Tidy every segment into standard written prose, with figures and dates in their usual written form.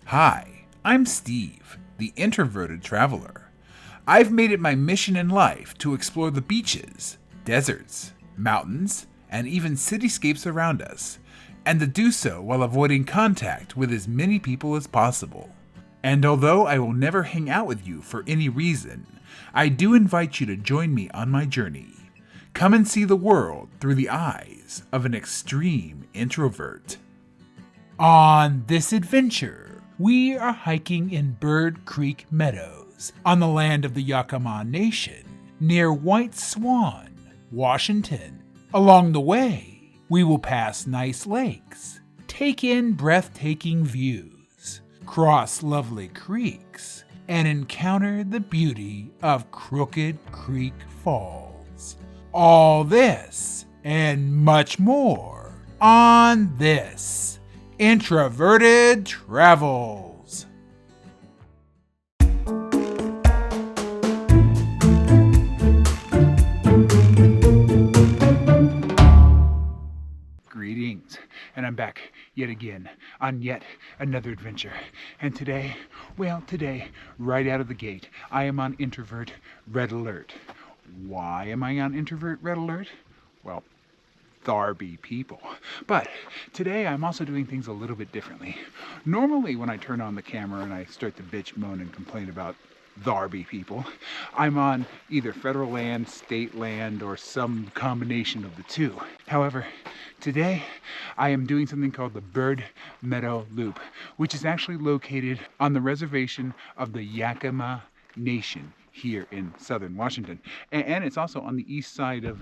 Hi, I'm Steve, the introverted traveler. I've made it my mission in life to explore the beaches, deserts, mountains, and even cityscapes around us, and to do so while avoiding contact with as many people as possible. And although I will never hang out with you for any reason, I do invite you to join me on my journey. Come and see the world through the eyes of an extreme introvert. On this adventure, we are hiking in Bird Creek Meadows on the land of the Yakama Nation near White Swan, Washington. Along the way, we will pass nice lakes, take in breathtaking views, cross lovely creeks, and encounter the beauty of Crooked Creek Falls. All this and much more on this Introverted Travels. Greetings, and I'm back yet again on yet another adventure. And today, right out of the gate, I am on Introvert Red Alert. Why am I on Introvert Red Alert? Well, thar be people. But today I'm also doing things a little bit differently. Normally when I turn on the camera and I start to bitch, moan, and complain about thar be people, I'm on either federal land, state land, or some combination of the two. However, today I am doing something called the Bird Meadow Loop, which is actually located on the reservation of the Yakama Nation here in southern Washington. And it's also on the east side of,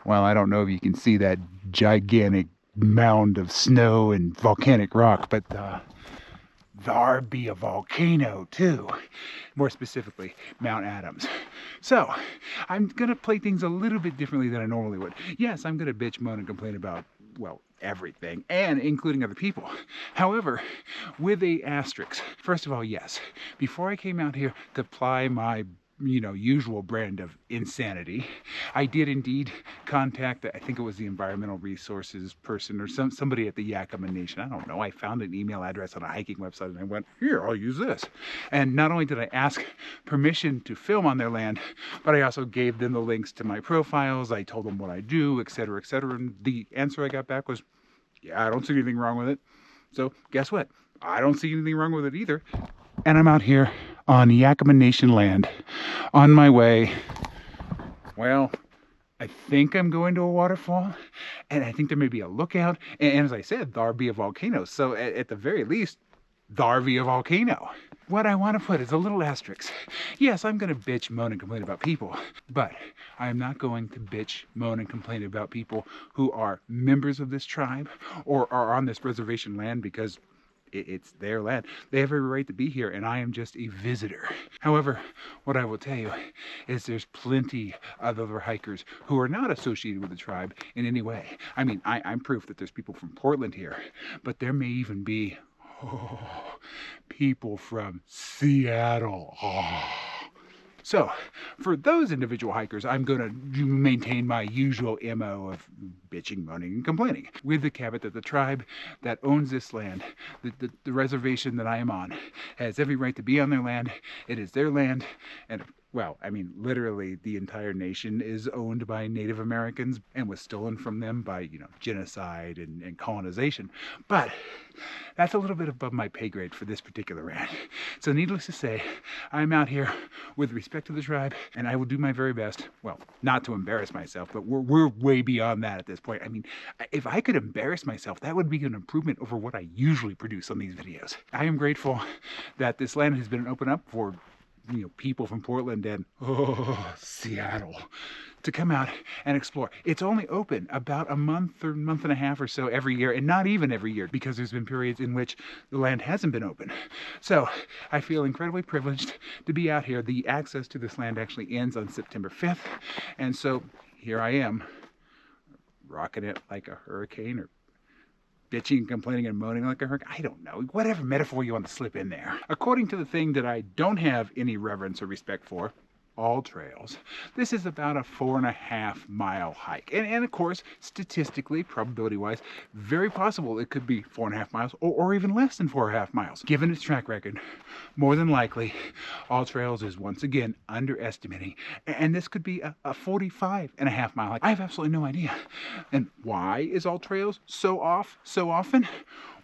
well, I don't know if you can see that gigantic mound of snow and volcanic rock, but there be a volcano too. More specifically, Mount Adams. So, I'm going to play things a little bit differently than I normally would. Yes, I'm going to bitch, moan, and complain about, well, everything, and including other people. However, with a asterisk. First of all, yes, before I came out here to ply my usual brand of insanity, I did indeed contact I think it was the environmental resources person or somebody at the Yakama Nation. I don't know. I found an email address on a hiking website and I went, here, I'll use this. And not only did I ask permission to film on their land, but I also gave them the links to my profiles. I told them what I do, etc., etc. And the answer I got back was, yeah, I don't see anything wrong with it. So guess what? I don't see anything wrong with it either. And I'm out here on Yakama Nation land on my way. Well, I think I'm going to a waterfall, and I think there may be a lookout. And as I said, there be a volcano. So at the very least, there be a volcano. What I want to put is a little asterisk. Yes, I'm going to bitch, moan, and complain about people, but I am not going to bitch, moan, and complain about people who are members of this tribe or are on this reservation land because it's their land. They have every right to be here, and I am just a visitor. However, what I will tell you is there's plenty of other hikers who are not associated with the tribe in any way. I mean, I'm proof that there's people from Portland here, but there may even be people from Seattle. So, for those individual hikers, I'm going to maintain my usual MO of bitching, moaning, and complaining, with the caveat that the tribe that owns this land, the reservation that I am on, has every right to be on their land. It is their land, and well, I mean, literally the entire nation is owned by Native Americans and was stolen from them by, genocide and colonization. But that's a little bit above my pay grade for this particular rant. So needless to say, I'm out here with respect to the tribe, and I will do my very best, well, not to embarrass myself, but we're way beyond that at this point. I mean, if I could embarrass myself, that would be an improvement over what I usually produce on these videos. I am grateful that this land has been opened up for people from Portland and Seattle to come out and explore. It's only open about a month or month and a half or so every year, and not even every year, because there's been periods in which the land hasn't been open. So I feel incredibly privileged to be out here. The access to this land actually ends on September 5th, and so here I am, rocking it like a hurricane, or bitching and complaining and moaning like a hurricane. I don't know. Whatever metaphor you want to slip in there. According to the thing that I don't have any reverence or respect for, all trails, this is about a 4.5-mile hike. And of course, statistically, probability-wise, very possible it could be 4.5 miles or even less than 4.5 miles. Given its track record, more than likely, All Trails is once again underestimating. And this could be a 45.5-mile hike. I have absolutely no idea. And why is All Trails so off so often?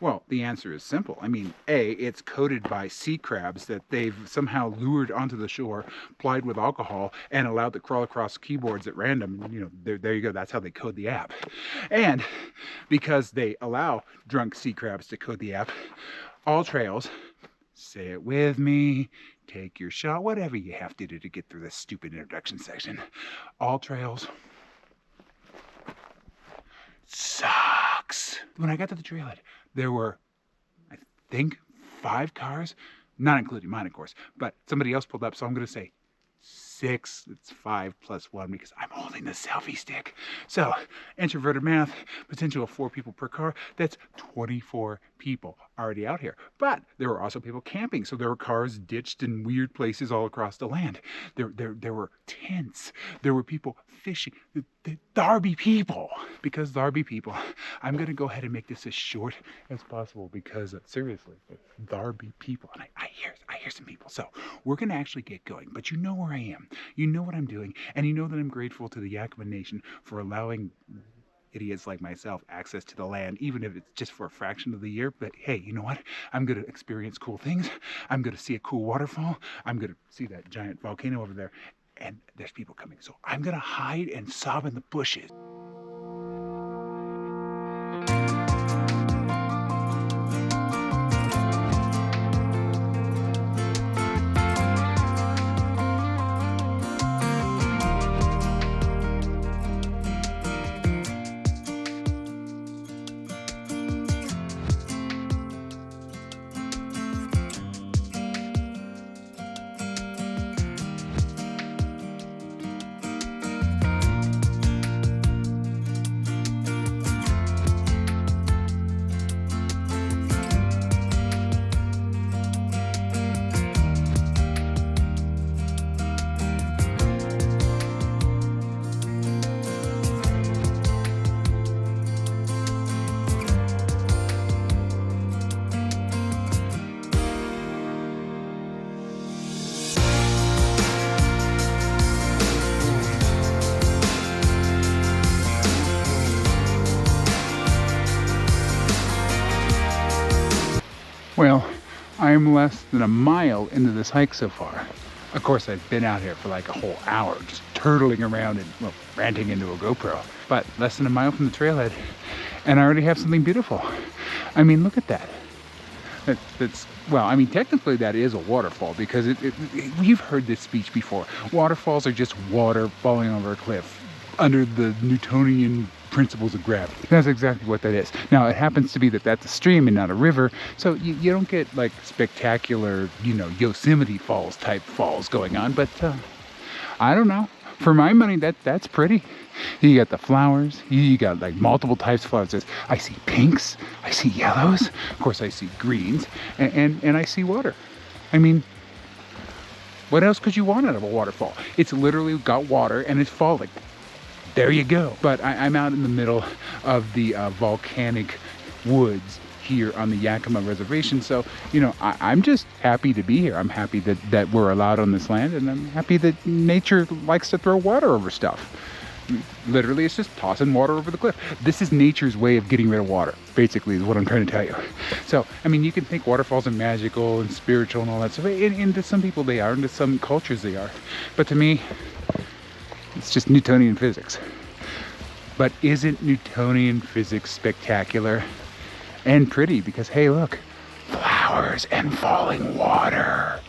Well, the answer is simple. I mean, A, it's coated by sea crabs that they've somehow lured onto the shore, plied with alcohol, and allowed to crawl across keyboards at random. You know, there you go. That's how they code the app. And because they allow drunk sea crabs to code the app, All Trails, say it with me, take your shot, whatever you have to do to get through this stupid introduction section. All Trails sucks. When I got to the trailhead, there were, I think, 5 cars, not including mine, of course, but somebody else pulled up, so I'm going to say 6. It's 5 plus 1 because I'm holding the selfie stick. So, introverted math, potential of 4 people per car, that's 24 people already out here. But there were also people camping, so there were cars ditched in weird places all across the land. There were tents. There were people fishing. The Darby people. Because Darby people, I'm going to go ahead and make this as short as possible because, seriously, Darby people. And I hear some people. So we're going to actually get going. But you know where I am. You know what I'm doing. And you know that I'm grateful to the Yakama Nation for allowing idiots like myself access to the land, even if it's just for a fraction of the year. But hey, you know what? I'm going to experience cool things. I'm going to see a cool waterfall. I'm going to see that giant volcano over there. And there's people coming. So I'm going to hide and sob in the bushes. Well, I'm less than a mile into this hike so far. Of course, I've been out here for like a whole hour, just turtling around and, well, ranting into a GoPro. But less than a mile from the trailhead, and I already have something beautiful. I mean, look at that. That's well, I mean, technically that is a waterfall because you've heard this speech before. Waterfalls are just water falling over a cliff under the Newtonian principles of gravity. That's exactly what that is. Now, it happens to be that that's a stream and not a river, so you don't get like spectacular, you know, Yosemite Falls type falls going on, but I don't know. For my money, that's pretty. You got the flowers, you got like multiple types of flowers. I see pinks, I see yellows, of course I see greens, and I see water. I mean, what else could you want out of a waterfall? It's literally got water and it's falling. There you go. But I'm out in the middle of the volcanic woods here on the Yakama reservation. So, you know, I'm just happy to be here. I'm happy that we're allowed on this land, and I'm happy that nature likes to throw water over stuff. Literally, it's just tossing water over the cliff. This is nature's way of getting rid of water, basically, is what I'm trying to tell you. So, I mean, you can think waterfalls are magical and spiritual and all that stuff. And to some people they are, and to some cultures they are. But to me, it's just Newtonian physics. But isn't Newtonian physics spectacular and pretty? Because, hey, look, flowers and falling water.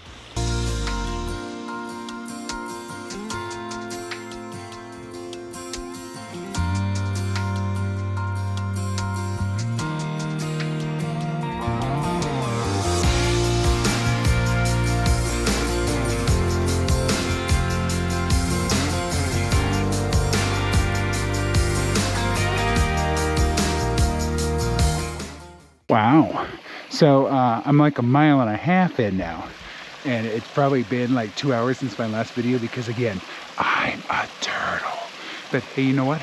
Wow. So I'm like a mile and a half in now. And it's probably been like 2 hours since my last video because, again, I'm a turtle. But hey, you know what?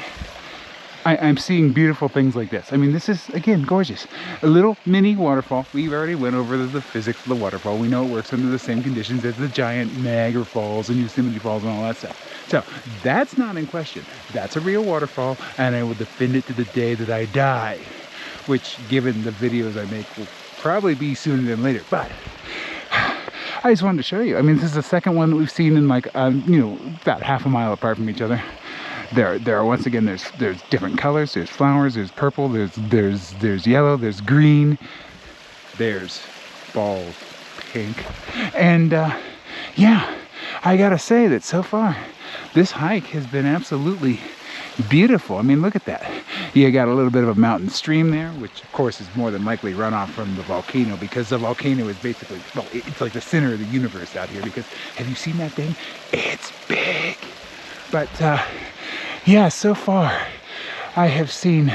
I'm seeing beautiful things like this. I mean, this is, again, gorgeous. A little mini waterfall. We've already went over the physics of the waterfall. We know it works under the same conditions as the giant Niagara Falls and Yosemite Falls and all that stuff. So that's not in question. That's a real waterfall, and I will defend it to the day that I die, which, given the videos I make, will probably be sooner than later. But I just wanted to show you. I mean, this is the second one that we've seen in like, about half a mile apart from each other. There are, once again, there's different colors. There's flowers, there's purple, there's yellow, there's green, there's balls pink. And yeah, I gotta say that so far, this hike has been absolutely beautiful. I mean, look at that. You got a little bit of a mountain stream there, which of course is more than likely runoff from the volcano, because the volcano is basically, well, it's like the center of the universe out here, because have you seen that thing? It's big. But yeah, so far I have seen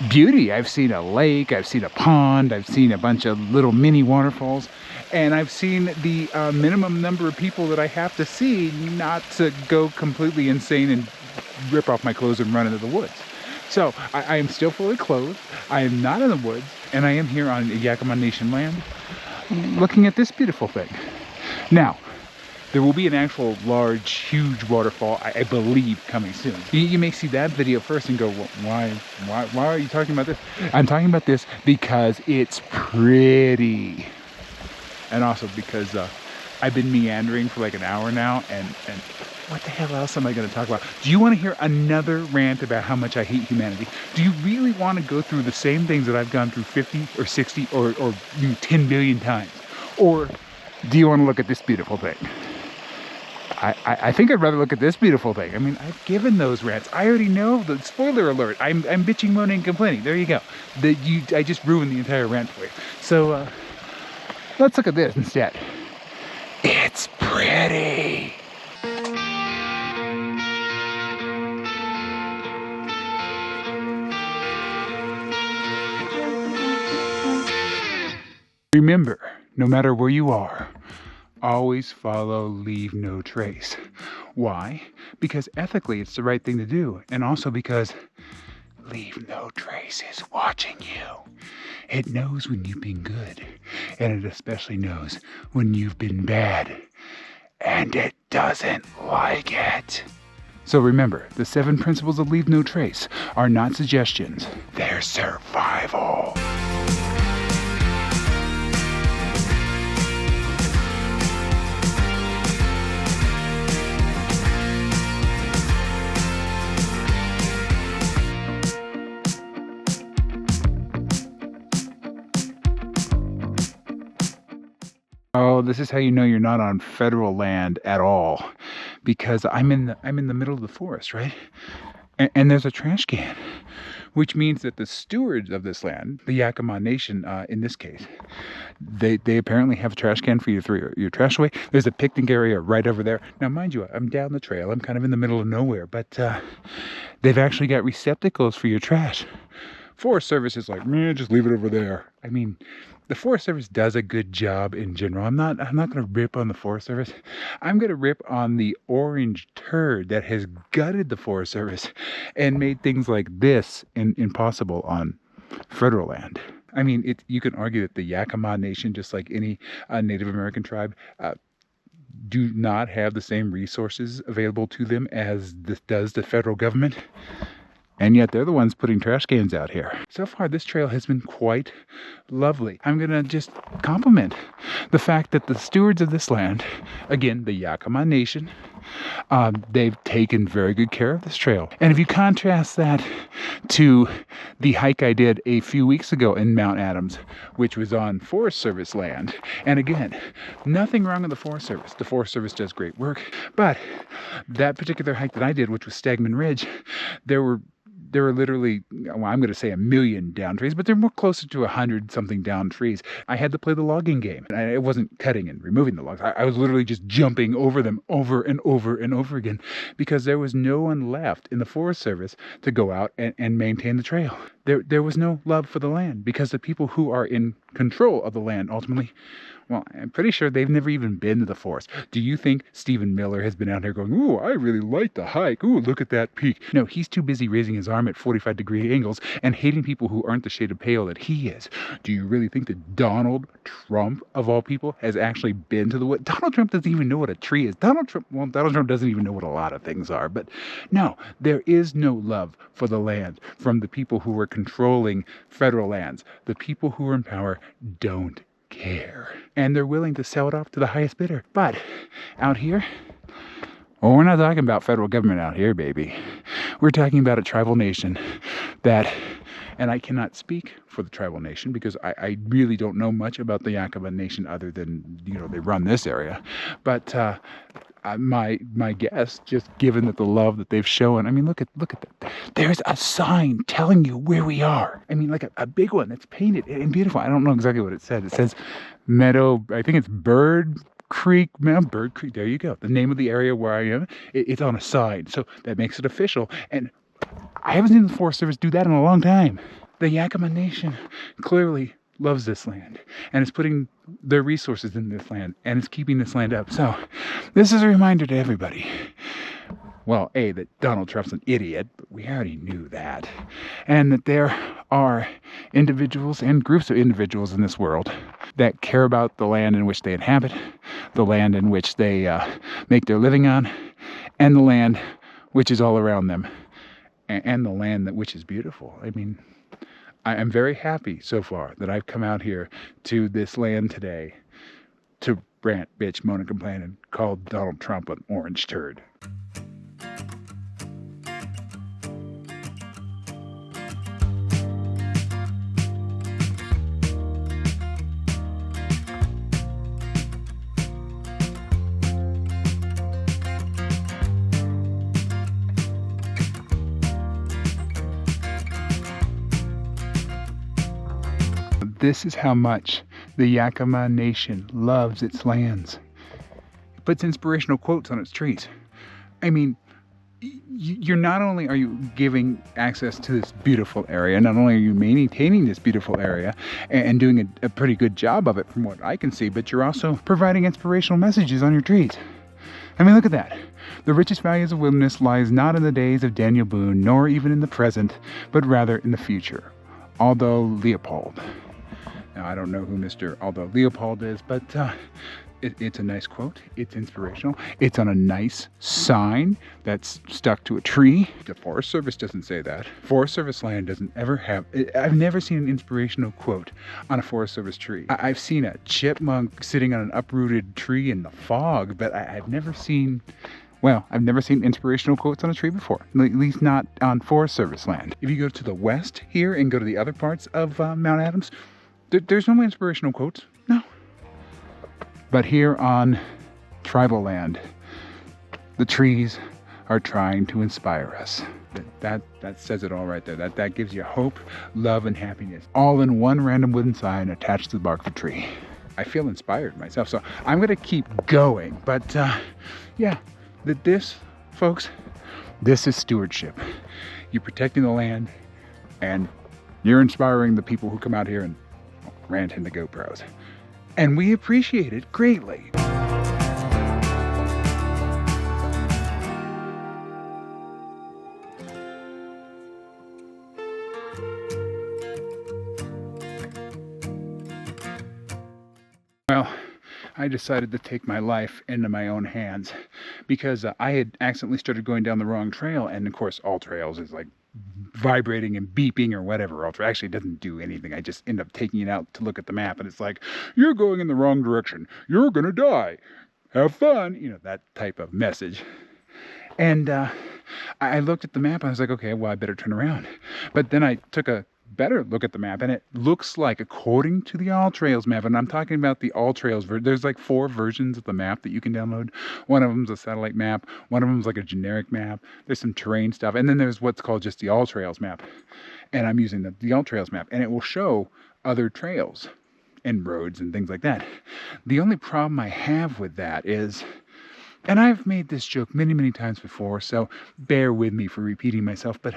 beauty. I've seen a lake, I've seen a pond, I've seen a bunch of little mini waterfalls, and I've seen the minimum number of people that I have to see not to go completely insane and rip off my clothes and run into the woods. So I am still fully clothed, I am not in the woods, and I am here on Yakama Nation land looking at this beautiful thing. Now, there will be an actual large, huge waterfall, I believe, coming soon. You may see that video first and go, well, why are you talking about this? I'm talking about this because it's pretty. And also because I've been meandering for like an hour now, and what the hell else am I going to talk about? Do you want to hear another rant about how much I hate humanity? Do you really want to go through the same things that I've gone through 50 or 60 or 10 billion times? Or do you want to look at this beautiful thing? I think I'd rather look at this beautiful thing. I mean, I've given those rants. I already know the spoiler alert. I'm bitching, moaning, and complaining. There you go. I just ruined the entire rant for you. So let's look at this instead. It's pretty. Remember, no matter where you are, always follow, leave no trace. Why? Because ethically it's the right thing to do, and also because leave no trace is watching you. It knows when you've been good, and it especially knows when you've been bad, and it doesn't like it. So remember, the 7 principles of leave no trace are not suggestions, they're survival. Oh, this is how you know you're not on federal land at all, because I'm in the middle of the forest, right? And there's a trash can, which means that the stewards of this land, the Yakama Nation in this case, they apparently have a trash can for you to throw your trash away. There's a picnic area right over there. Now, mind you, I'm down the trail. I'm kind of in the middle of nowhere, but they've actually got receptacles for your trash. Forest Service is like, man, just leave it over there. I mean, the Forest Service does a good job in general. I'm not going to rip on the Forest Service. I'm going to rip on the orange turd that has gutted the Forest Service and made things like this impossible on federal land. I mean, you can argue that the Yakama Nation, just like any Native American tribe, do not have the same resources available to them as does the federal government. And yet they're the ones putting trash cans out here. So far, this trail has been quite lovely. I'm going to just compliment the fact that the stewards of this land, again, the Yakama Nation, they've taken very good care of this trail. And if you contrast that to the hike I did a few weeks ago in Mount Adams, which was on Forest Service land, and again, nothing wrong with the Forest Service. The Forest Service does great work. But that particular hike that I did, which was Stagman Ridge, there were literally, well, I'm going to say 1 million down trees, but they're more closer to 100-something down trees. I had to play the logging game. I wasn't cutting and removing the logs. I was literally just jumping over them over and over and over again because there was no one left in the Forest Service to go out and maintain the trail. There was no love for the land because the people who are in control of the land ultimately, well, I'm pretty sure they've never even been to the forest. Do you think Stephen Miller has been out here going, ooh, I really like the hike. Ooh, look at that peak. No, he's too busy raising his arm at 45-degree angles and hating people who aren't the shade of pale that he is. Do you really think that Donald Trump, of all people, has actually been to the woods? Donald Trump doesn't even know what a tree is. Donald Trump doesn't even know what a lot of things are. But no, there is no love for the land from the people who are controlling federal lands. The people who are in power don't care. And they're willing to sell it off to the highest bidder. But out here, well, we're not talking about federal government out here, baby. We're talking about a tribal nation that, and I cannot speak for the tribal nation because I really don't know much about the Yakama nation other than, they run this area. But my guess, just given that the love that they've shown, I mean, look at that. There's a sign telling you where we are. I mean, like a big one that's painted and beautiful. I don't know exactly what it says. It says Meadow, I think it's Bird Creek, Bird Creek, there you go. The name of the area where I am, it's on a sign. So that makes it official. And I haven't seen the Forest Service do that in a long time. The Yakama Nation clearly loves this land and is putting their resources in this land and is keeping this land up. So this is a reminder to everybody. Well, A, that Donald Trump's an idiot, but we already knew that. And that there are individuals and groups of individuals in this world that care about the land in which they inhabit, the land in which they make their living on, and the land which is all around them, and the land which is beautiful. I mean, I am very happy so far that I've come out here to this land today to rant, bitch, moan, and complain and call Donald Trump an orange turd. This is how much the Yakama Nation loves its lands. It puts inspirational quotes on its trees. I mean, you're not only are you giving access to this beautiful area, not only are you maintaining this beautiful area and doing a pretty good job of it from what I can see, but you're also providing inspirational messages on your trees. I mean, look at that. The richest values of wilderness lies not in the days of Daniel Boone, nor even in the present, but rather in the future. Aldo Leopold. Now, I don't know who Mr. Aldo Leopold is, but it's a nice quote. It's inspirational. It's on a nice sign that's stuck to a tree. The Forest Service doesn't say that. Forest Service land doesn't ever have... I've never seen an inspirational quote on a Forest Service tree. I've seen a chipmunk sitting on an uprooted tree in the fog, but I've never seen... Well, I've never seen inspirational quotes on a tree before, at least not on Forest Service land. If you go to the west here and go to the other parts of Mount Adams, there's no inspirational quotes, no. But here on tribal land, the trees are trying to inspire us. That says it all right there. That gives you hope, love, and happiness, all in one random wooden sign attached to the bark of a tree. I feel inspired myself, so I'm going to keep going. But yeah, this, folks, this is stewardship. You're protecting the land, and you're inspiring the people who come out here and rant into GoPros. And we appreciate it greatly. Well, I decided to take my life into my own hands because I had accidentally started going down the wrong trail, and of course all trails is like vibrating and beeping or whatever. Actually, it doesn't do anything. I just end up taking it out to look at the map, and it's like, you're going in the wrong direction. You're gonna die. Have fun. That type of message. And I looked at the map, and I was like, okay, well, I better turn around. But then I took a better look at the map, and it looks like, according to the All Trails map, and I'm talking about the All Trails there's like 4 versions of the map that you can download. One of them's a satellite map, one of them's like a generic map, there's some terrain stuff, and then there's what's called just the All Trails map. And I'm using the All Trails map, and it will show other trails and roads and things like that. The only problem I have with that is, and I've made this joke many times before, so bear with me for repeating myself, but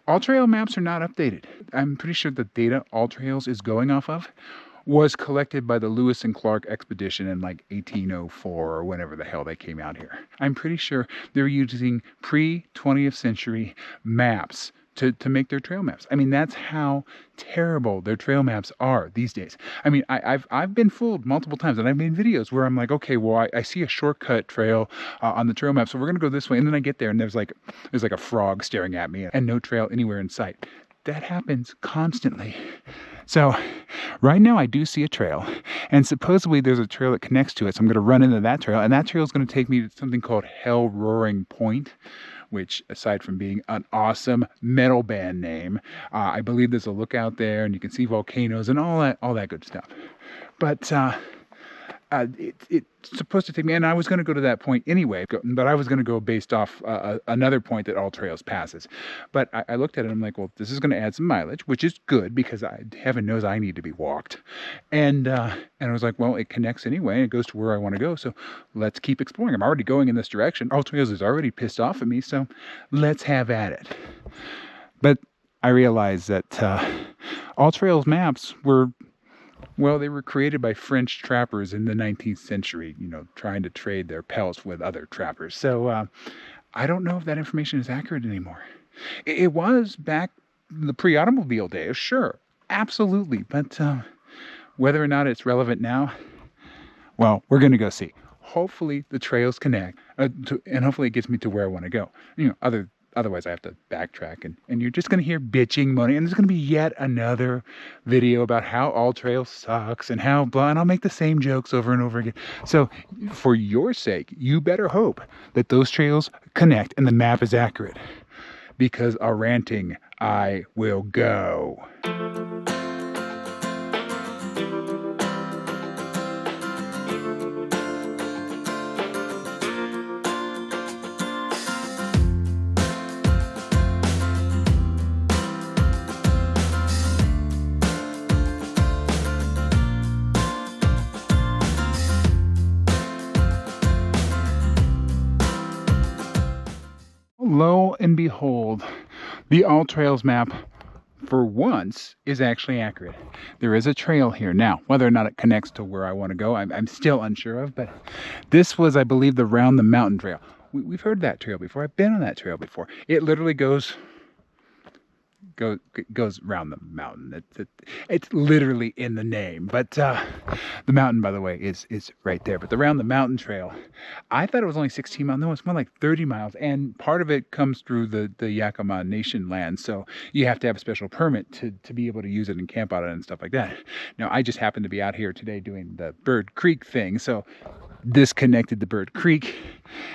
All trail maps are not updated. I'm pretty sure the data All Trails is going off of was collected by the Lewis and Clark expedition in like 1804 or whenever the hell they came out here. I'm pretty sure they're using pre-20th century maps to make their trail maps. I mean, that's how terrible their trail maps are these days. I mean, I've been fooled multiple times, and I've made videos where I'm like, okay, well, I see a shortcut trail on the trail map, so we're gonna go this way, and then I get there, and there's like a frog staring at me, and no trail anywhere in sight. That happens constantly. So right now I do see a trail, and supposedly there's a trail that connects to it, so I'm going to run into that trail, and that trail is going to take me to something called Hell Roaring Point, which, aside from being an awesome metal band name, I believe there's a lookout there, and you can see volcanoes and all that good stuff. But it's supposed to take me, and I was going to go to that point anyway, but I was going to go based off another point that All Trails passes. But I looked at it and I'm like, well, this is going to add some mileage, which is good because heaven knows I need to be walked. And I was like, well, it connects anyway, and it goes to where I want to go, so let's keep exploring. I'm already going in this direction. All Trails is already pissed off at me, so let's have at it. But I realized that All Trails maps were... well, they were created by French trappers in the 19th century, trying to trade their pelts with other trappers. So I don't know if that information is accurate anymore. It was back in the pre-automobile days, sure, absolutely. But whether or not it's relevant now, well, we're going to go see. Hopefully the trails connect, and hopefully it gets me to where I want to go. Otherwise, I have to backtrack, and you're just going to hear bitching money, and there's going to be yet another video about how All Trails sucks and how blah, and I'll make the same jokes over and over again. So for your sake, you better hope that those trails connect and the map is accurate, because a ranting I will go. Lo and behold, the All Trails map, for once, is actually accurate. There is a trail here. Now, whether or not it connects to where I want to go, I'm still unsure of, but this was, I believe, the Round the Mountain trail. We've heard that trail before. I've been on that trail before. It literally goes around the mountain. It's literally in the name. But the mountain, by the way, is right there. But the Round the Mountain trail, I thought it was only 16 miles. No, it's more like 30 miles. And part of it comes through the Yakama Nation land. So you have to have a special permit to be able to use it and camp out on it and stuff like that. Now, I just happened to be out here today doing the Bird Creek thing. So this connected to Bird Creek.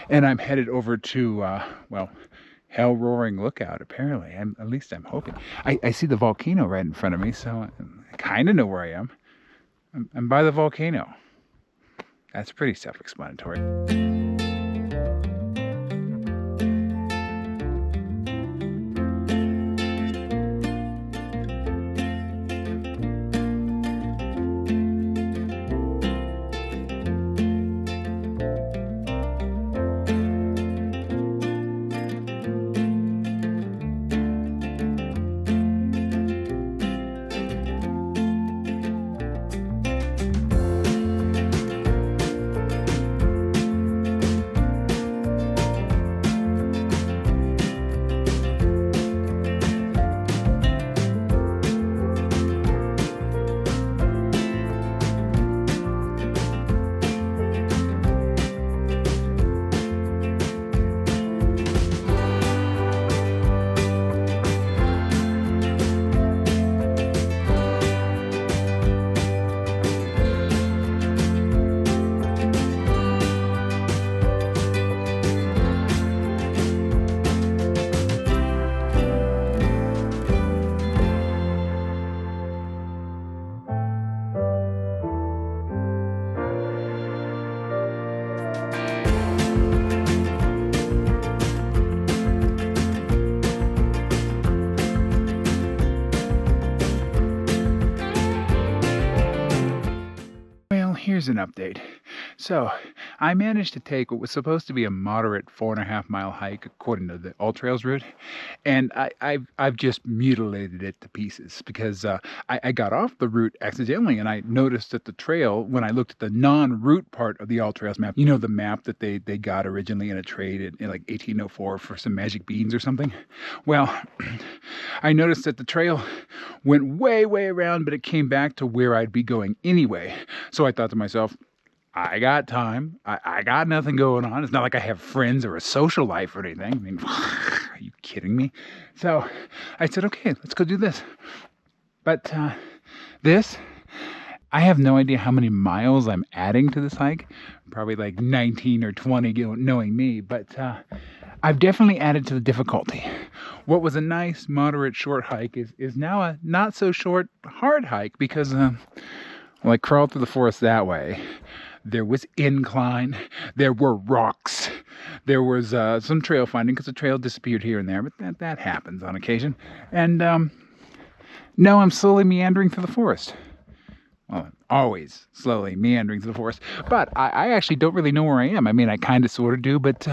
And I'm headed over to, Hell Roaring Lookout, apparently. At least I'm hoping. I see the volcano right in front of me, so I kind of know where I am. I'm by the volcano. That's pretty self-explanatory. Here's an update. So I managed to take what was supposed to be a moderate 4.5 mile hike according to the All Trails route, and I've just mutilated it to pieces because I got off the route accidentally, and I noticed that the trail, when I looked at the non-route part of the All Trails map, you know, the map that they got originally in a trade in like 1804 for some magic beans or something. Well, I noticed that the trail went way around, but it came back to where I'd be going anyway. So I thought to myself, I got time. I got nothing going on. It's not like I have friends or a social life or anything. I mean, are you kidding me? So I said, okay, let's go do this. But I have no idea how many miles I'm adding to this hike. Probably like 19 or 20, knowing me. But I've definitely added to the difficulty. What was a nice, moderate, short hike is now a not so short, hard hike because I crawled through the forest that way. There was incline, there were rocks, there was some trail finding because the trail disappeared here and there, but that happens on occasion. And now I'm slowly meandering through the forest. Well, always slowly meandering through the forest. But I actually don't really know where I am. I mean, I kind of sort of do, but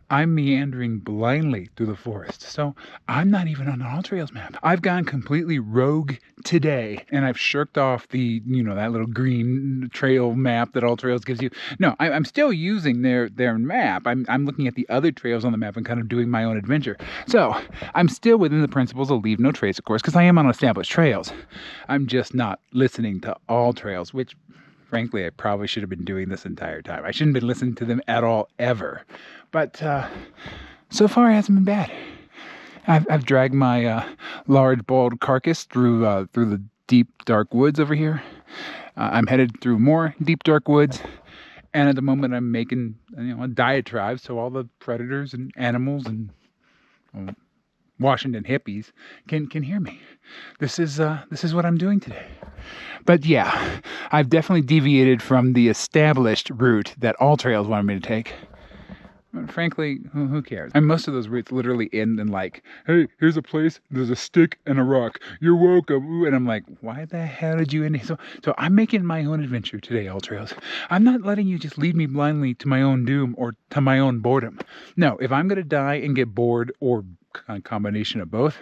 I'm meandering blindly through the forest. So I'm not even on an All Trails map. I've gone completely rogue today, and I've shirked off the, that little green trail map that All Trails gives you. No, I'm still using their map. I'm looking at the other trails on the map and kind of doing my own adventure. So I'm still within the principles of leave no trace, of course, because I am on established trails. I'm just not listening to All Trails, which frankly, I probably should have been doing this entire time. I shouldn't have been listening to them at all, ever. But so far, it hasn't been bad. I've dragged my large, bald carcass through the deep, dark woods over here. I'm headed through more deep, dark woods. And at the moment, I'm making a diatribe so all the predators and animals and Washington hippies can hear me. This is what I'm doing today. But yeah, I've definitely deviated from the established route that All Trails wanted me to take. But frankly, who cares? And most of those routes literally end in like, hey, here's a place, there's a stick and a rock. You're welcome. Ooh, and I'm like, why the hell did you end here? So I'm making my own adventure today, All Trails. I'm not letting you just lead me blindly to my own doom or to my own boredom. No, if I'm going to die and get bored or a combination of both,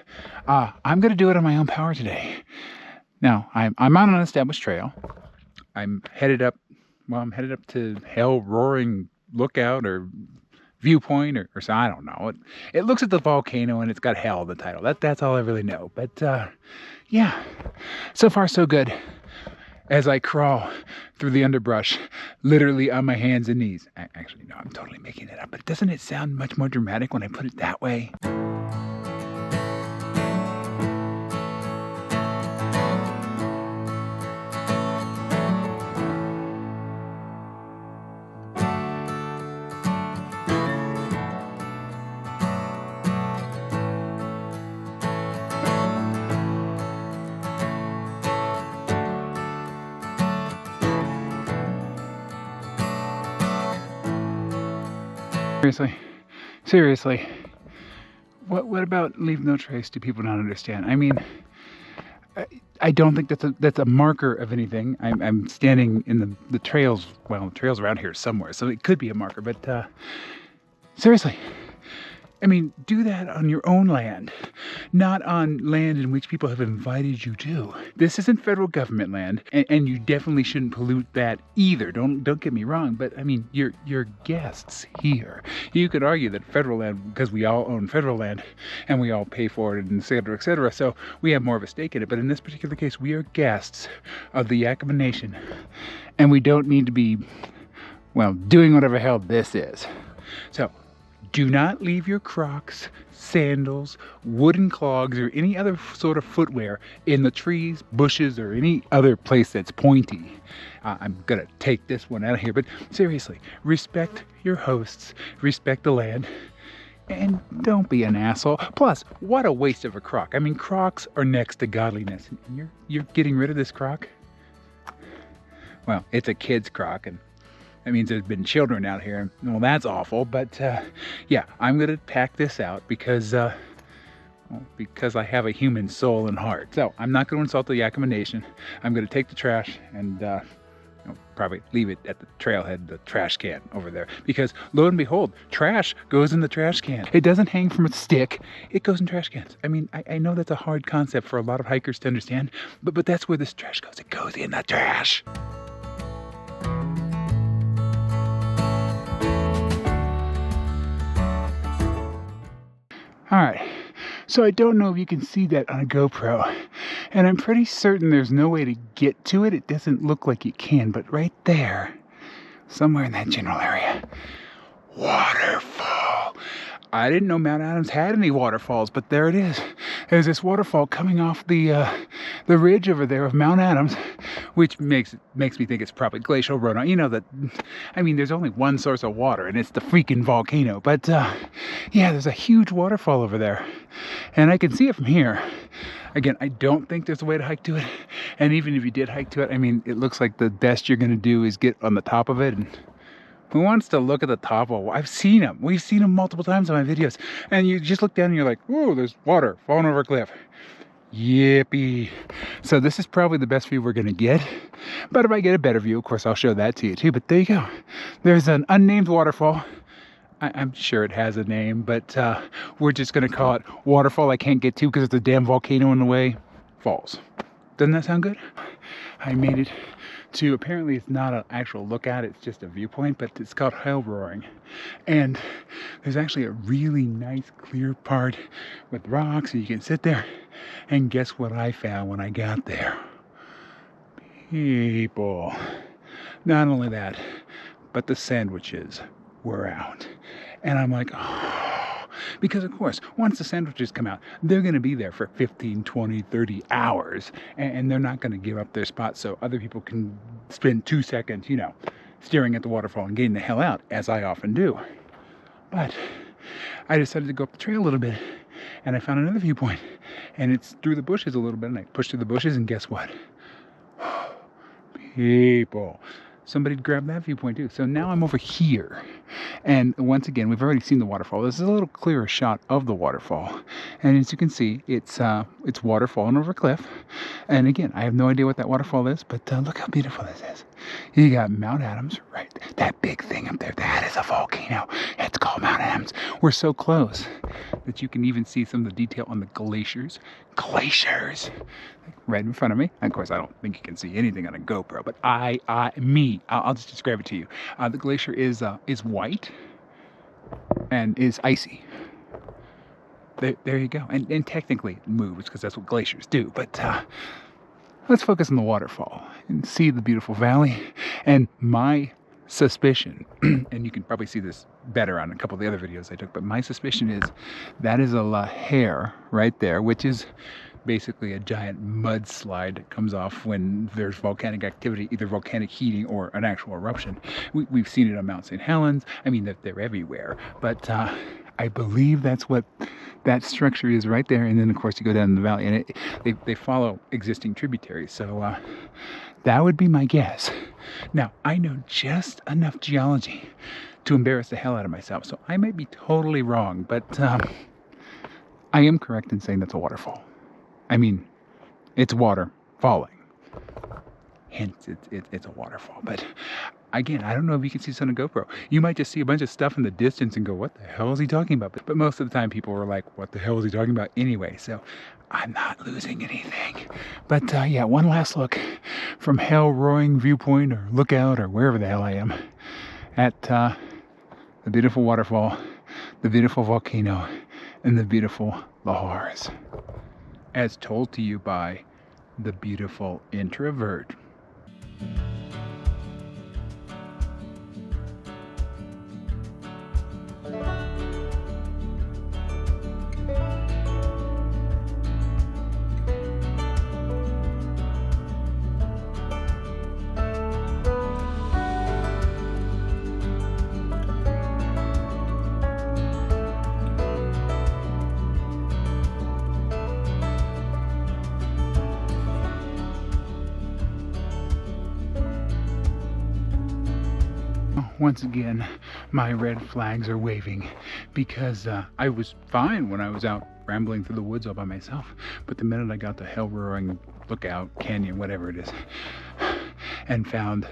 I'm going to do it on my own power today. Now, I'm on an established trail. I'm headed up to Hell Roaring Lookout or Viewpoint or so, I don't know. It looks at the volcano and it's got hell in the title. That's all I really know. But yeah, so far so good. As I crawl through the underbrush, literally on my hands and knees. Actually, no, I'm totally making it up. But doesn't it sound much more dramatic when I put it that way? Seriously, what about leave no trace do people not understand? I mean, I don't think that's a marker of anything. I'm standing in the trails. Well, the trails around here somewhere, so it could be a marker. But seriously, I mean, do that on your own land, not on land in which people have invited you to. This isn't federal government land, and you definitely shouldn't pollute that either. Don't get me wrong, but I mean, you're guests here. You could argue that federal land, because we all own federal land, and we all pay for it, and et cetera, so we have more of a stake in it. But in this particular case, we are guests of the Yakama Nation, and we don't need to be, doing whatever hell this is. So, do not leave your Crocs, sandals, wooden clogs, or any other sort of footwear in the trees, bushes, or any other place that's pointy. I'm going to take this one out of here, but seriously, respect your hosts, respect the land, and don't be an asshole. Plus, what a waste of a Croc. I mean, Crocs are next to godliness. You're getting rid of this Croc? Well, it's a kid's Croc, and that means there's been children out here. Well, that's awful. But yeah, I'm going to pack this out because I have a human soul and heart. So I'm not going to insult the Yakama Nation. I'm going to take the trash and Probably leave it at the trailhead, the trash can over there, because lo and behold, trash goes in the trash can. It doesn't hang from a stick, it goes in trash cans. I mean, I know that's a hard concept for a lot of hikers to understand, but that's where this trash goes. It goes in the trash. All right, so I don't know if you can see that on a GoPro, and I'm pretty certain there's no way to get to it. It doesn't look like you can, but right there, somewhere in that general area, waterfall. I didn't know Mount Adams had any waterfalls, but there it is. There's this waterfall coming off the ridge over there of Mount Adams, which makes me think it's probably glacial runoff. You know that, I mean, there's only one source of water, and it's the freaking volcano. But yeah, there's a huge waterfall over there, and I can see it from here. Again, I don't think there's a way to hike to it, and even if you did hike to it, I mean, it looks like the best you're gonna do is get on the top of it. And who wants to look at the top of? I've seen them. We've seen them multiple times in my videos. And you just look down and you're like, whoa, there's water falling over a cliff. Yippee. So this is probably the best view we're going to get. But if I get a better view, of course, I'll show that to you too. But there you go. There's an unnamed waterfall. I'm sure it has a name, but we're just going to call it Waterfall I Can't Get To because it's a damn volcano in the way. Falls. Doesn't that sound good? I made it to, apparently it's not an actual lookout, it's just a viewpoint, but it's called Hell Roaring. And there's actually a really nice clear part with rocks, and you can sit there. And guess what I found when I got there? People. Not only that, but the sandwiches were out. And I'm like, oh. Because, of course, once the sandwiches come out, they're going to be there for 15, 20, 30 hours. And they're not going to give up their spot so other people can spend 2 seconds, you know, staring at the waterfall and getting the hell out, as I often do. But I decided to go up the trail a little bit, and I found another viewpoint. And it's through the bushes a little bit, and I pushed through the bushes, and guess what? People. Somebody grabbed that viewpoint too. So now I'm over here. And once again, we've already seen the waterfall. This is a little clearer shot of the waterfall. And as you can see, it's water falling over a cliff. And again, I have no idea what that waterfall is, but look how beautiful this is. You got Mount Adams, right? That big thing up there, that is a volcano. It's called Mount Adams. We're so close that you can even see some of the detail on the glaciers. Glaciers! Right in front of me. And of course, I don't think you can see anything on a GoPro, but I'll just describe it to you. The glacier is white and is icy. There you go. And technically it moves because that's what glaciers do. But let's focus on the waterfall and see the beautiful valley. And my suspicion, and you can probably see this better on a couple of the other videos I took, but my suspicion is that is a lahar right there, which is basically a giant mudslide that comes off when there's volcanic activity, either volcanic heating or an actual eruption. We've seen it on Mount St. Helens. I mean, they're everywhere, but I believe that's what that structure is right there. And then of course you go down in the valley, and they follow existing tributaries. So that would be my guess. Now, I know just enough geology to embarrass the hell out of myself, so I might be totally wrong, but I am correct in saying that's a waterfall. I mean, it's water falling. Hence, it's a waterfall. But again, I don't know if you can see this on a GoPro. You might just see a bunch of stuff in the distance and go, what the hell is he talking about? But most of the time people were like, what the hell is he talking about anyway? So I'm not losing anything. But yeah, one last look from Hell Roaring Viewpoint or Lookout or wherever the hell I am at the beautiful waterfall, the beautiful volcano, and the beautiful lahars. As told to you by the beautiful Introvert. Once again, my red flags are waving because I was fine when I was out rambling through the woods all by myself. But the minute I got to Hell Roaring Lookout, Canyon, whatever it is, and found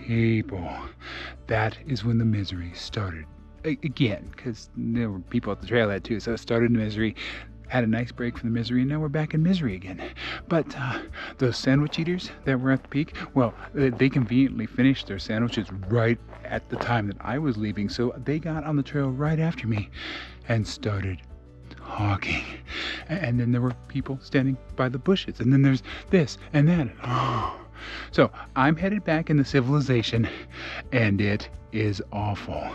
people, that is when the misery started. Again, because there were people at the trailhead too, so it started in misery, had a nice break from the misery, and now we're back in misery again. But those sandwich eaters that were at the peak, well, they conveniently finished their sandwiches right at the time that I was leaving, so they got on the trail right after me and started talking. And then there were people standing by the bushes, and then there's this and that. So I'm headed back into civilization, and it is awful.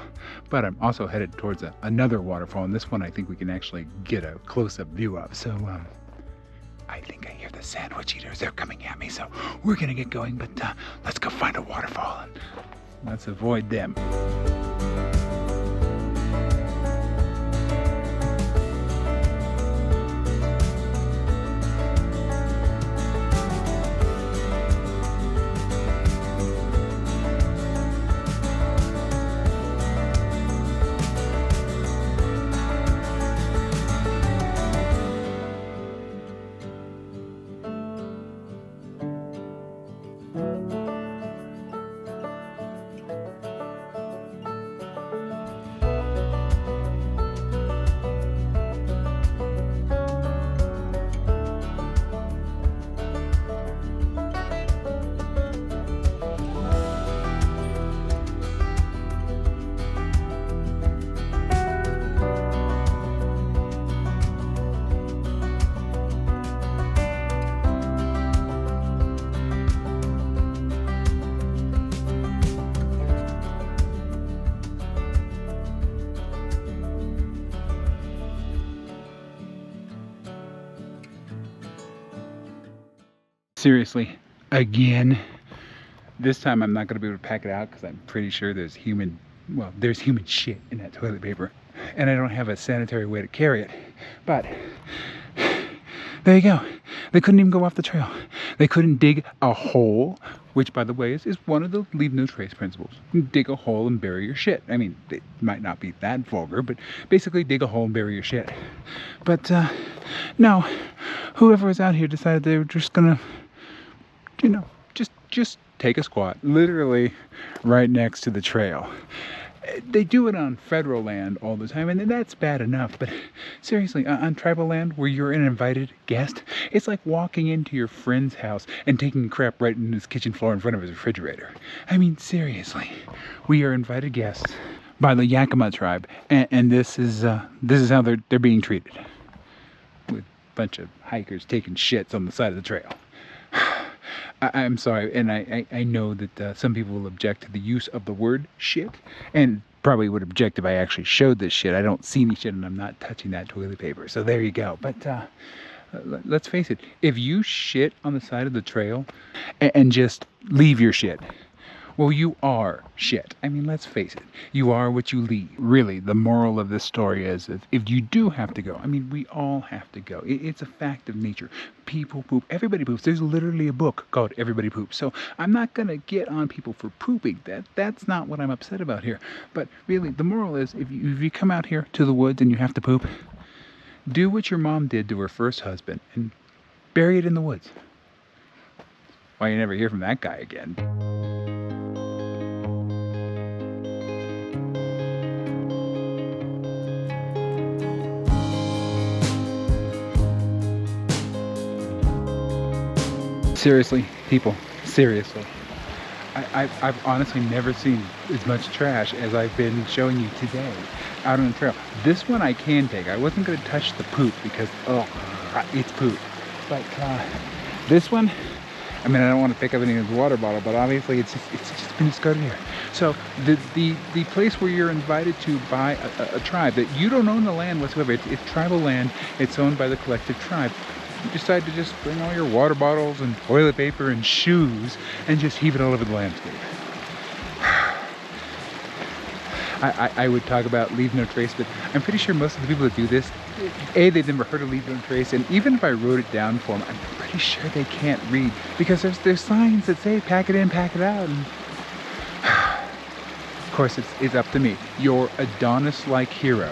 But I'm also headed towards another waterfall, and this one I think we can actually get a close-up view of. So I think I hear the sandwich eaters. They're coming at me, so we're gonna get going. But let's go find a waterfall and let's avoid them. Seriously, again. This time I'm not going to be able to pack it out because I'm pretty sure there's human shit in that toilet paper. And I don't have a sanitary way to carry it. But there you go. They couldn't even go off the trail. They couldn't dig a hole, which, by the way, is one of the leave no trace principles. Dig a hole and bury your shit. I mean, it might not be that vulgar, but basically dig a hole and bury your shit. But no, whoever was out here decided they were just gonna, just take a squat, literally right next to the trail. They do it on federal land all the time, and that's bad enough, but seriously, on tribal land where you're an invited guest, it's like walking into your friend's house and taking crap right into his kitchen floor in front of his refrigerator. I mean, seriously, we are invited guests by the Yakama tribe, and this is how they're being treated, with a bunch of hikers taking shits on the side of the trail. I'm sorry, and I know that some people will object to the use of the word shit, and probably would object if I actually showed this shit. I don't see any shit, and I'm not touching that toilet paper, so there you go. But let's face it, if you shit on the side of the trail and just leave your shit, well, you are shit. I mean, let's face it, you are what you leave. Really, the moral of this story is that if you do have to go, I mean, we all have to go. It's a fact of nature. People poop. Everybody poops. There's literally a book called Everybody Poops. So I'm not going to get on people for pooping. That's not what I'm upset about here. But really, the moral is if you come out here to the woods and you have to poop, do what your mom did to her first husband and bury it in the woods. Why you never hear from that guy again. Seriously, people, seriously. I've honestly never seen as much trash as I've been showing you today out on the trail. This one I can take. I wasn't going to touch the poop because, it's poop. But this one, I mean, I don't want to pick up any of the water bottle, but obviously it's just been discarded here. So the place where you're invited to by a tribe that you don't own the land whatsoever. It's tribal land. It's owned by the collective tribe. You decide to just bring all your water bottles and toilet paper and shoes and just heave it all over the landscape. I would talk about leave no trace, but I'm pretty sure most of the people that do this, they've never heard of leave no trace, and even if I wrote it down for them, I'm pretty sure they can't read because there's signs that say pack it in, pack it out, and of course it's up to me, your Adonis-like hero,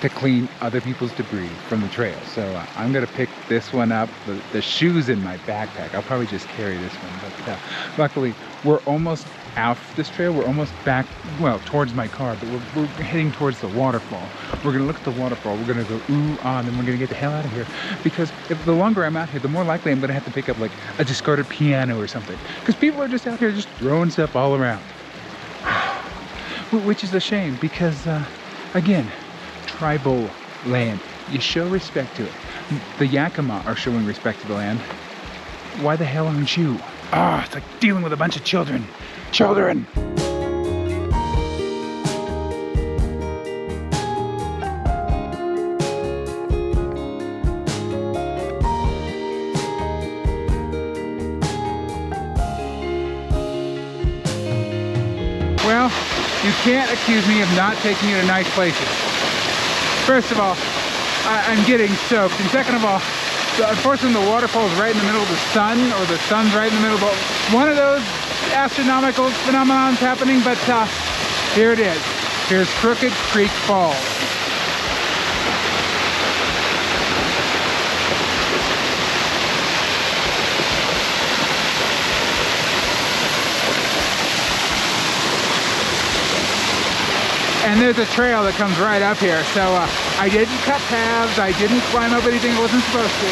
to clean other people's debris from the trail. So I'm gonna pick this one up. The shoe's in my backpack. I'll probably just carry this one, but luckily we're almost off this trail. We're almost back, well, towards my car, but we're heading towards the waterfall. We're gonna look at the waterfall. We're gonna go ooh, ah, and then we're gonna get the hell out of here, because if the longer I'm out here, the more likely I'm gonna have to pick up like a discarded piano or something, because people are just out here just throwing stuff all around. Which is a shame, because again, tribal land, you show respect to it. The Yakama are showing respect to the land. Why the hell aren't you? Ah, it's like dealing with a bunch of children. Children! Well, you can't accuse me of not taking you to nice places. First of all, I'm getting soaked, and second of all, unfortunately the waterfall is right in the middle of the sun, or the sun's right in the middle of one of those astronomical phenomenons happening, but here it is. Here's Crooked Creek Falls. And there's a trail that comes right up here, so I didn't cut paths, I didn't climb up anything I wasn't supposed to.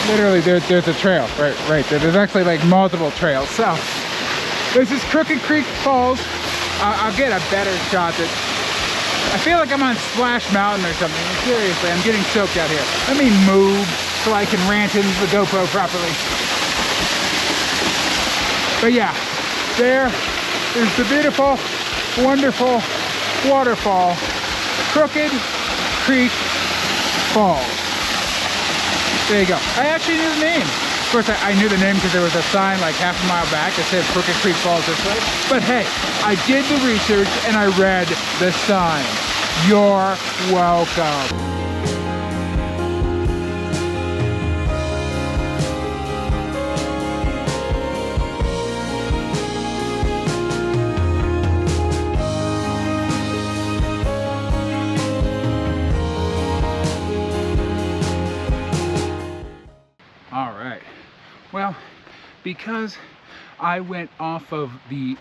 Literally, there's a trail right there. There's actually like multiple trails. So this is Crooked Creek Falls. I'll get a better shot. That I feel like I'm on Splash Mountain or something. Seriously, I'm getting soaked out here. Let me move so I can rant into the GoPro properly. But yeah, there is the beautiful, wonderful waterfall, Crooked Creek Falls. There you go. I actually knew the name. Of course, I knew the name because there was a sign like half a mile back that said Crooked Creek Falls this way. But hey, I did the research and I read the sign. You're welcome. Well, because I went off of the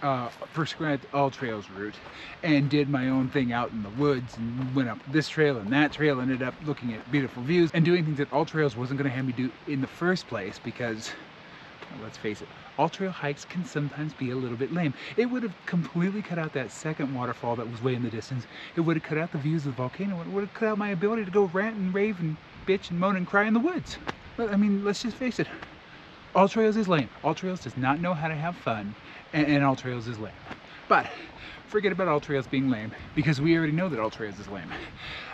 prescribed all trails route and did my own thing out in the woods and went up this trail and that trail, ended up looking at beautiful views and doing things that all trails wasn't going to have me do in the first place, because well, let's face it, all trail hikes can sometimes be a little bit lame. It would have completely cut out that second waterfall that was way in the distance. It would have cut out the views of the volcano. It would have cut out my ability to go rant and rave and bitch and moan and cry in the woods. But I mean, let's just face it. All Trails is lame. All Trails does not know how to have fun, and All Trails is lame. But forget about All Trails being lame, because we already know that All Trails is lame.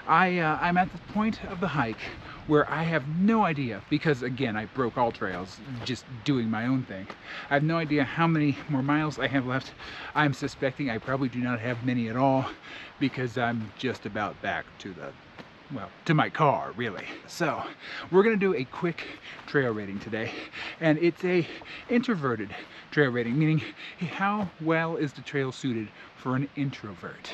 I'm at the point of the hike where I have no idea, because again, I broke All Trails just doing my own thing. I have no idea how many more miles I have left. I'm suspecting I probably do not have many at all, because I'm just about back to the well, to my car, really. So we're gonna do a quick trail rating today, and it's a introverted trail rating, meaning how well is the trail suited for an introvert.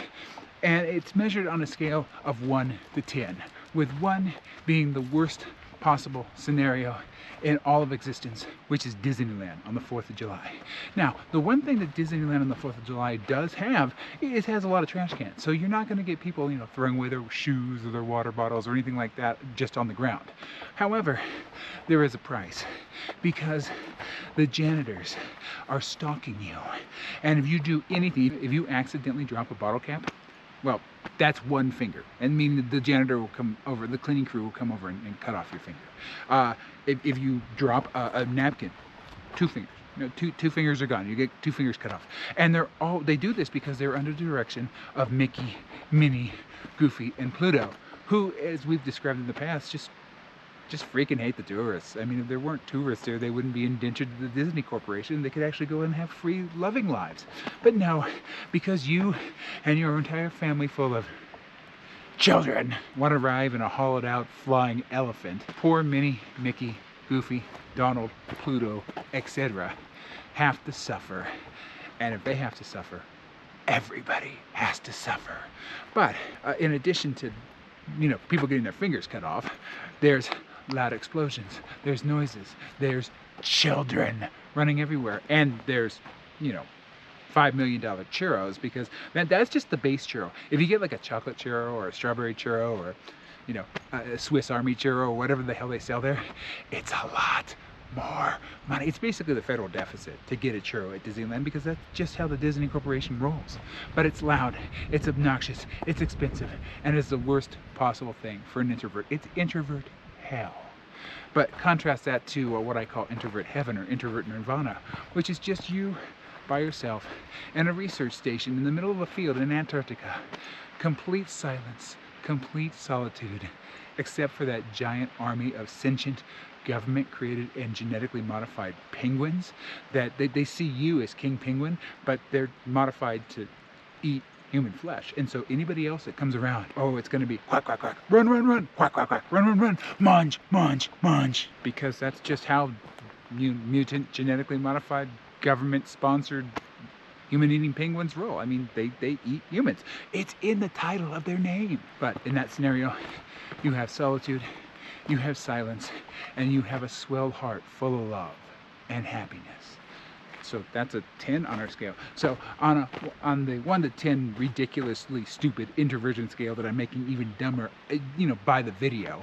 And it's measured on a scale of 1 to 10, with 1 being the worst possible scenario in all of existence, which is Disneyland on the 4th of July. Now, the one thing that Disneyland on the 4th of July does have, it has a lot of trash cans. So you're not going to get people, throwing away their shoes or their water bottles or anything like that just on the ground. However, there is a price, because the janitors are stalking you. And if you do anything, if you accidentally drop a bottle cap, well, that's 1 finger. And meaning the janitor will come over, the cleaning crew will come over and cut off your finger. If you drop a napkin, 2 fingers. Two fingers are gone. You get 2 fingers cut off. And they do this because they're under the direction of Mickey, Minnie, Goofy, and Pluto, who, as we've described in the past, just freaking hate the tourists. I mean, if there weren't tourists there, they wouldn't be indentured to the Disney Corporation. They could actually go and have free, loving lives. But no, because you and your entire family full of children want to arrive in a hollowed out flying elephant, poor Minnie, Mickey, Goofy, Donald, Pluto, etc. have to suffer. And if they have to suffer, everybody has to suffer. But in addition to people getting their fingers cut off. There's loud explosions. There's noises. There's children running everywhere. And there's, $5 million churros, because that's just the base churro. If you get like a chocolate churro or a strawberry churro or a Swiss Army churro or whatever the hell they sell there, it's a lot more money. It's basically the federal deficit to get a churro at Disneyland, because that's just how the Disney Corporation rolls. But it's loud, it's obnoxious, it's expensive, and it's the worst possible thing for an introvert. It's introvert hell. But contrast that to what I call introvert heaven, or introvert nirvana, which is just you by yourself in a research station in the middle of a field in Antarctica. Complete silence, complete solitude, except for that giant army of sentient, government-created and genetically modified penguins that they see you as king penguin, but they're modified to eat human flesh. And so anybody else that comes around, it's going to be quack, quack, quack, run, run, run, quack, quack, quack, run, run, run, munch, munch, munch. Because that's just how mutant, genetically modified, government-sponsored human-eating penguins roll. I mean, they eat humans. It's in the title of their name. But in that scenario, you have solitude, you have silence, and you have a swell heart full of love and happiness. So that's a 10 on our scale. So on the 1 to 10 ridiculously stupid introversion scale that I'm making even dumber, by the video,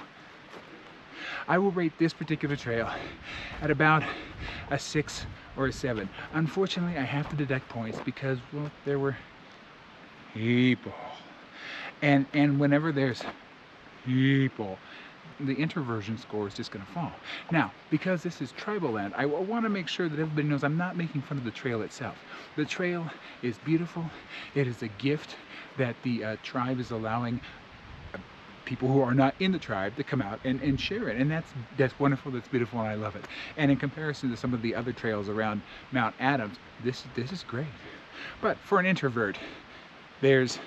I will rate this particular trail at about a 6 or a 7. Unfortunately, I have to deduct points because, well, there were people. And whenever there's people, the introversion score is just going to fall. Now, because this is tribal land, I want to make sure that everybody knows I'm not making fun of the trail itself. The trail is beautiful. It is a gift that the tribe is allowing people who are not in the tribe to come out and share it. And that's wonderful, that's beautiful, and I love it. And in comparison to some of the other trails around Mount Adams, this is great. But for an introvert, there's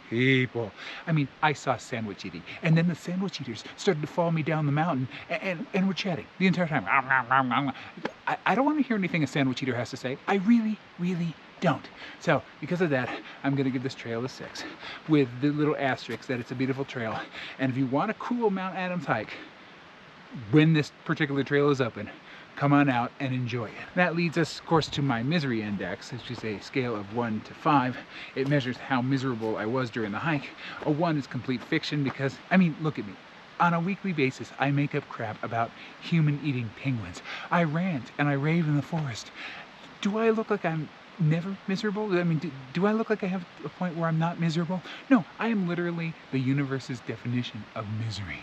people. I mean, I saw sandwich eating, and then the sandwich eaters started to follow me down the mountain, and we're chatting the entire time. I don't want to hear anything a sandwich eater has to say. I really, really don't. So because of that, I'm going to give this trail a 6, with the little asterisk that it's a beautiful trail. And if you want a cool Mount Adams hike, when this particular trail is open, come on out and enjoy it. That leads us, of course, to my misery index, which is a scale of 1 to 5. It measures how miserable I was during the hike. A 1 is complete fiction because, I mean, look at me. On a weekly basis, I make up crap about human-eating penguins. I rant and I rave in the forest. Do I look like I'm never miserable? I mean, do I look like I have a point where I'm not miserable? No, I am literally the universe's definition of misery.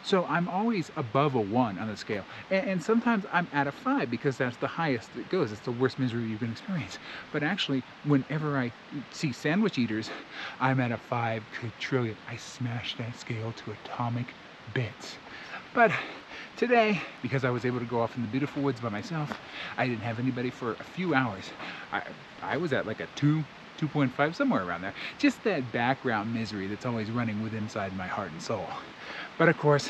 So I'm always above a 1 on the scale. And sometimes I'm at a 5 because that's the highest it goes. It's the worst misery you can experience. But actually, whenever I see sandwich eaters, I'm at a 5 quadrillion. I smash that scale to atomic bits. But today, because I was able to go off in the beautiful woods by myself, I didn't have anybody for a few hours. I was at like a 2.5, somewhere around there. Just that background misery that's always running within inside my heart and soul. But of course,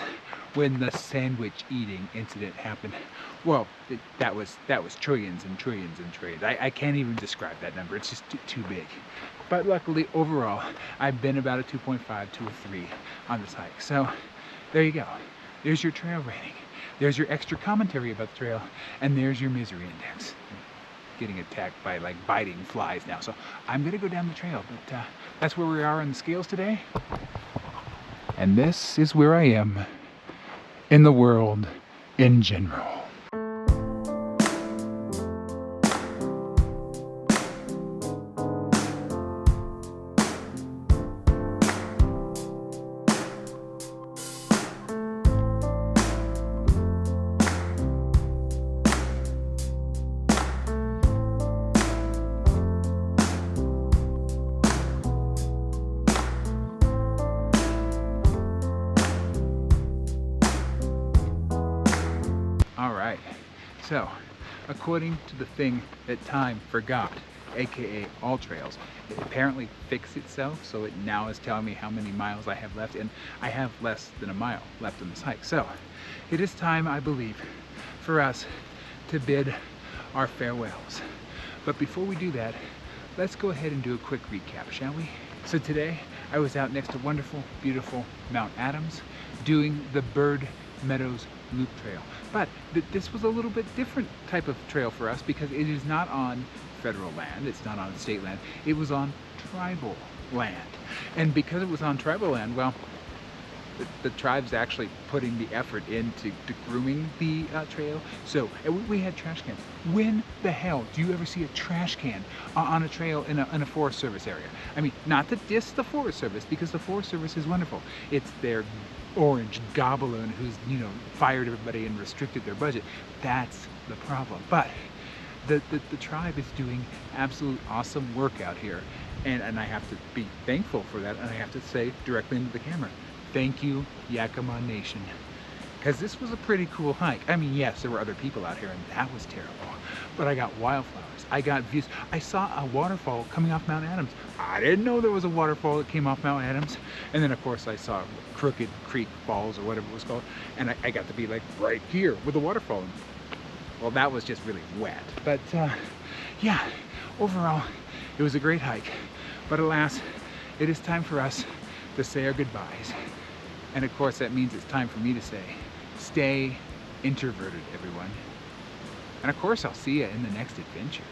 when the sandwich eating incident happened, well, that was trillions and trillions and trillions. I can't even describe that number. It's just too big. But luckily, overall, I've been about a 2.5 to a 3 on this hike. So there you go. There's your trail rating. There's your extra commentary about the trail, and there's your misery index. Getting attacked by like biting flies now, so I'm gonna go down the trail, but that's where we are on the scales today, and this is where I am in the world in general. Alright, so according to the thing that time forgot, aka All Trails, it apparently fixed itself, so it now is telling me how many miles I have left, and I have less than a mile left on this hike. So it is time, I believe, for us to bid our farewells. But before we do that, let's go ahead and do a quick recap, shall we? So today I was out next to wonderful, beautiful Mount Adams doing the Bird Meadows Loop Trail. But this was a little bit different type of trail for us because it is not on federal land, it's not on state land, it was on tribal land. And because it was on tribal land, well, the tribe's actually putting the effort into grooming the trail. So we had trash cans. When the hell do you ever see a trash can on a trail in a Forest Service area? I mean, not to diss the Forest Service, because the Forest Service is wonderful. It's their orange gobaloon who's, fired everybody and restricted their budget. That's the problem. But the tribe is doing absolute awesome work out here. And I have to be thankful for that. And I have to say directly into the camera, thank you, Yakama Nation. Because this was a pretty cool hike. I mean, yes, there were other people out here, and that was terrible. But I got wildflowers. I got views. I saw a waterfall coming off Mount Adams. I didn't know there was a waterfall that came off Mount Adams. And then, of course, I saw Crooked Creek Falls, or whatever it was called. And I got to be, like, right here with the waterfall. Well, that was just really wet. But, yeah, overall, it was a great hike. But alas, it is time for us to say our goodbyes. And of course that means it's time for me to say, stay introverted, everyone. And of course I'll see you in the next adventure.